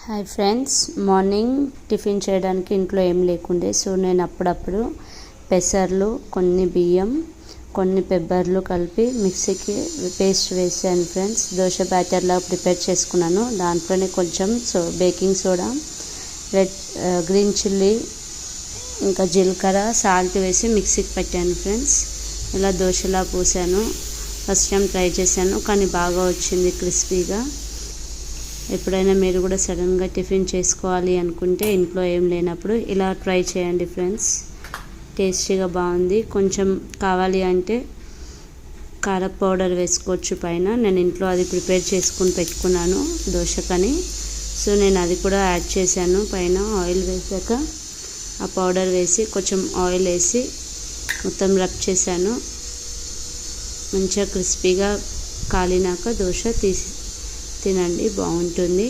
Hi friends, morning tiffin చేయడానికి ఇంట్లో ఏం లేకుండే. సో నేను అప్పుడప్పుడు పెసర్లు, కొన్ని బియ్యం, కొన్ని పెబ్బర్లు కలిపి మిక్సీకి పేస్ట్ వేసాను ఫ్రెండ్స్. దోశ బ్యాటర్లా ప్రిపేర్ చేసుకున్నాను. దాంట్లోనే కొంచెం బేకింగ్ సోడా, గ్రీన్ చిల్లీ, ఇంకా జీలకర్ర, సాల్ట్ వేసి మిక్సీకి పెట్టాను ఫ్రెండ్స్. ఇలా దోశలా పోసాను. ఫస్ట్ టైం ట్రై చేశాను, కానీ బాగా వచ్చింది క్రిస్పీగా. ఎప్పుడైనా మీరు కూడా సడన్గా టిఫిన్ చేసుకోవాలి అనుకుంటే, ఇంట్లో ఏం లేనప్పుడు ఇలా ట్రై చేయండి ఫ్రెండ్స్. టేస్టీగా బాగుంది. కొంచెం కావాలి అంటే కార పౌడర్ వేసుకోవచ్చు పైన. నేను ఇంట్లో అది ప్రిపేర్ చేసుకుని పెట్టుకున్నాను దోశకని. సో నేను అది కూడా యాడ్ చేశాను. పైన ఆయిల్ వేసాక ఆ పౌడర్ వేసి కొంచెం ఆయిల్ వేసి మొత్తం రబ్ చేశాను. మంచిగా క్రిస్పీగా కాలినాక దోశ తీసి తినండి, బాగుంటుంది.